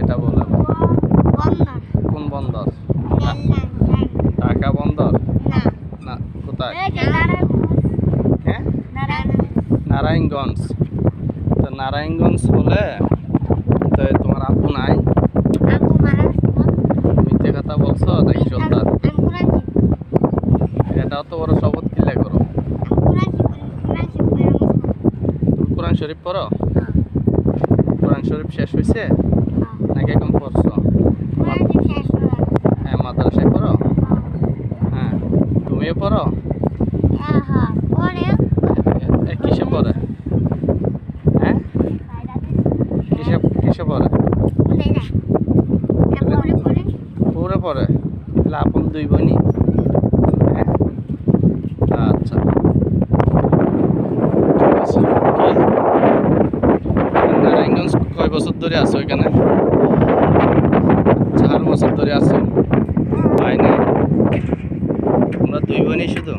এটা বলে বন্দর। কোন বন্দর? নারায়ণগঞ্জ। ঢাকা বন্দর না। না, কোথায়? হ্যাঁ, নারায়ণগঞ্জ। তো নারায়ণগঞ্জ বলে তো তোমার আপু নাই, আপু মারা গেছে। মিথ্যে কথা বলছো নাকি সত্য? আমি কোরআন শিখি। এটাও তো বড় শপথ কিল্লা করো। আমি কোরআন শিখি। তুমি কোরআন শরীফ পড়ো? কোরআন শরীফ শেষ হয়েছে নাকি এখন পড়ছো? কোরআন শিখি শেষ হয়ে গেছে। হ্যাঁ, মাদ্রাসায় পড়ো? হ্যাঁ, তুমিও পড়ো? হ্যাঁ, পরে কিসে পড়ে? হ্যাঁ, কিসে কিসে পড়ে? বলে না। পরে পরে পুরো পড়ে? তাহলে আপন দুই বোনই? হ্যাঁ, আচ্ছা, ঠিক আছে। নারায়ণগঞ্জ কয় বছর ধরে আছো এখানে? 4 বছর ধরে আছো? হয় না, তোমরা দুই বোনই শুধু?